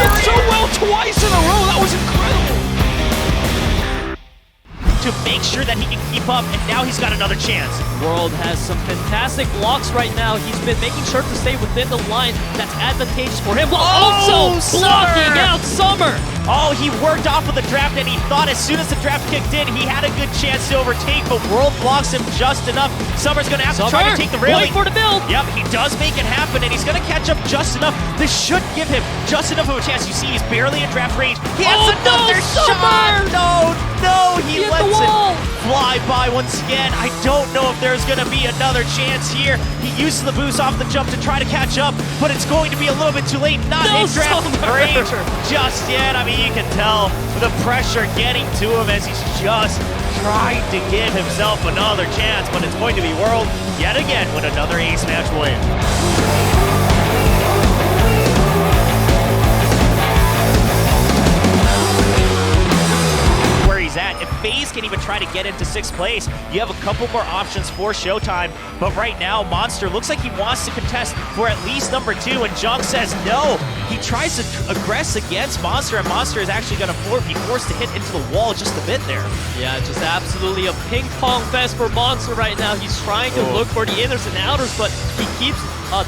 it so well twice in a row. That was incredible. To make sure that he can keep up, and now he's got another chance. World has some fantastic blocks right now. He's been making sure to stay within the line that's advantageous for him, while also blocking out Summer. Oh, he worked off of the draft, and he thought as soon as the draft kicked in, he had a good chance to overtake, but World blocks him just enough. Summer's going to have to try to take the railing. Going for the build. Yep, he does make it happen, and he's going to catch up just enough. This should give him just enough of a chance. You see, he's barely in draft range. He has another shot! No, he lets it fly by once again. I don't know if there's going to be another chance here. He uses the boost off the jump to try to catch up, but it's going to be a little bit too late. Not in draft range just yet. I mean, you can tell the pressure getting to him as he's just trying to give himself another chance, but it's going to be World yet again with another ace match win. At. If FaZe can even try to get into 6th place, you have a couple more options for Showtime, but right now Monster looks like he wants to contest for at least number 2, and Jung says no. He tries to aggress against Monster, and Monster is actually going to be forced to hit into the wall just a bit there. Yeah, just absolutely a ping pong fest for Monster right now. He's trying to look for the inners and outers, but he keeps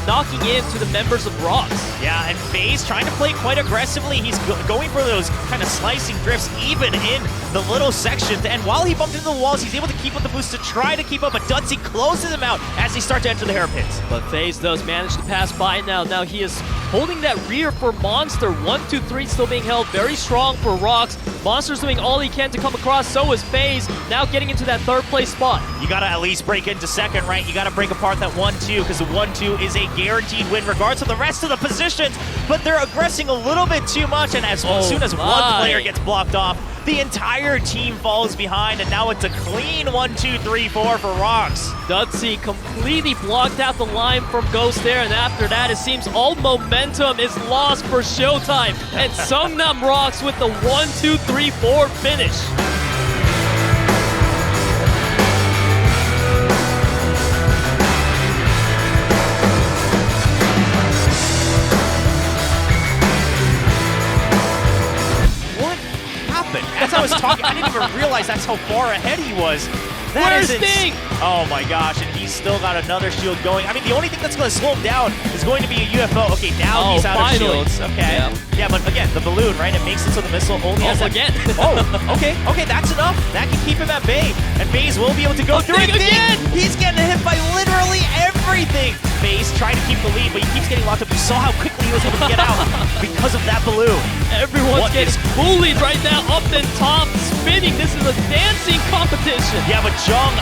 knocking into the members of Rocks. Yeah, and FaZe trying to play quite aggressively. He's going for those kind of slicing drifts even in the little sections, and while he bumped into the walls, he's able to keep up the boost to try to keep up, but Dudsy closes him out as they start to enter the hairpins. But FaZe does manage to pass by now. Now he is holding that rear for Monster. 1, 2, 3 still being held very strong for Rocks. Monster's doing all he can to come across, so is FaZe, now getting into that 3rd place spot. You gotta at least break into 2nd, right? You gotta break apart that 1-2, because the 1-2 is a guaranteed win regardless of the rest of the positions, but they're aggressing a little bit too much, and as soon as one player gets blocked off, the entire team falls behind, and now it's a clean 1, 2, 3, 4 for Rocks. Dudsy completely blocked out the line from Ghost there, and after that, it seems all momentum is lost for Showtime, and Sungnam Rocks with the 1, 2, 3, 4 finish. As I was talking, I didn't even realize that's how far ahead he was. Where's Sting? Oh my gosh, and he's still got another shield going. I mean, the only thing that's going to slow him down is going to be a UFO. Okay, now he's out of shields. Okay. Yeah, but again, the balloon, right? It makes it so the missile only has again. Okay, that's enough. That can keep him at bay. And FaZe will be able to go through it again. He's getting hit by literally everything. FaZe trying to keep the lead, but he keeps getting locked up. You saw how quickly he was able to get out because of that balloon. Everyone's getting bullied right now, up and top, spinning. This is a dancing competition. Yeah, but Jung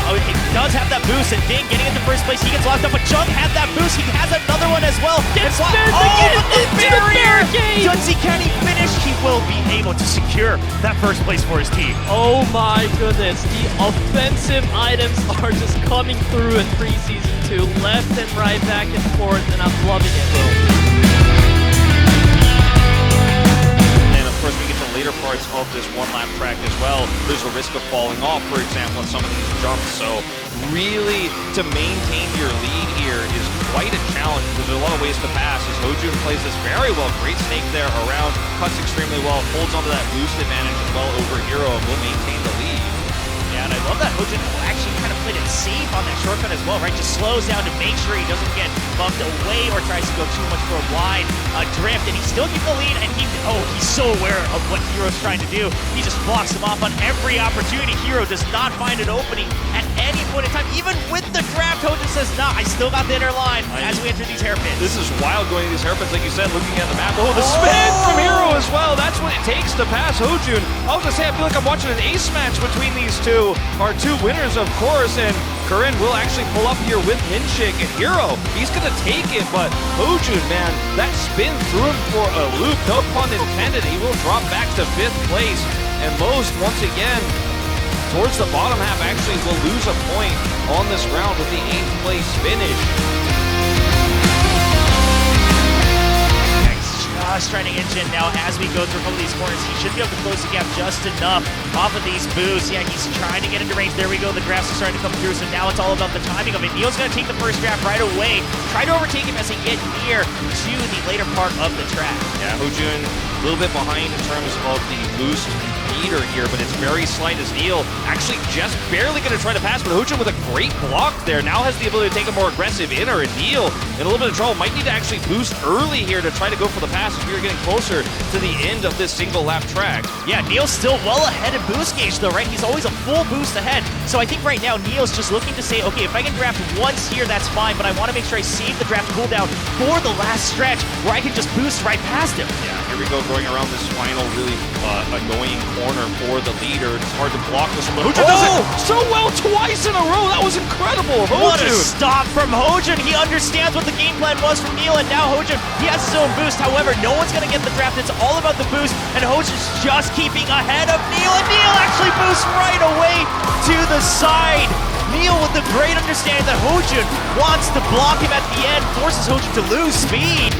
does have that boost, and Ding getting into 1st place. He gets locked up, but Jung had that boost. He has another one as well. Gets spins again into the barricade. Dudsy, can he finish? He will be able to secure that 1st place for his team. Oh my goodness, the offensive items are just coming through in Preseason 2, left and right, back and forth, and I'm loving it. And of course, we get to later parts of this one-lap track as well. There's a risk of falling off, for example, on some of these jumps. So really, to maintain your lead here is quite a challenge because there's a lot of ways to pass as Hojun plays this very well. Great snake there around, cuts extremely well, holds onto that boost advantage as well over Hero and will maintain the lead. Yeah, and I love that Hojun actually kind of played it safe on that shortcut as well, right? Just slows down to make sure he doesn't get bumped away or tries to go too much for a wide drift, and he still keeps the lead, and he's so aware of what Hero's trying to do. He just blocks him off on every opportunity. Hero does not find an opening at any point in time. Even with the draft, Hojun says, nah, I still got the inner line as we enter these hairpins. This is wild going to these hairpins, like you said, looking at the map. Oh, the spin from Hero as well. That's what it takes to pass Hojun. I was going to say, I feel like I'm watching an ace match between these two. Our 2 winners, of course, and Corinne will actually pull up here with Minshik. And Hero, he's going to take it, but Hojun, man, that spin threw him for a loop. No pun intended. He will drop back to 5th place. And Most, once again, towards the bottom half, actually will lose a point on this round with the 8th place finish. just trying to inch in now as we go through a couple of these corners. He should be able to close the gap just enough off of these boosts. Yeah, he's trying to get into range. There we go. The grabs are starting to come through, so now it's all about the timing of it. Neil's going to take the first grab right away. Try to overtake him as he get near to the later part of the track. Yeah, Hojun a little bit behind in terms of the boost leader here, but it's very slight as Neil actually just barely going to try to pass, but Hojun with a great block there now has the ability to take a more aggressive inner, and Neil in a little bit of trouble. Might need to actually boost early here to try to go for the pass as we are getting closer to the end of this single lap track. Yeah, Neil's still well ahead in boost gauge though, right? He's always a full boost ahead. So I think right now Neil's just looking to say, okay, if I can draft once here, that's fine, but I want to make sure I save the draft cooldown for the last stretch where I can just boost right past him. Yeah, here we go, going around this final really annoying corner for the leader. It's hard to block this one, but Hojun does it so well twice in a row. That was incredible. What a Hojun. stop from Hojun. He understands what the game plan was from Neil, and now Hojun, he has his own boost. However, no one's going to get the draft. It's all about the boost, and Hojun's just keeping ahead of Neil, and Neil actually boosts right away to the side. Neil with the great understanding that Hojun wants to block him at the end, forces Hojun to lose speed.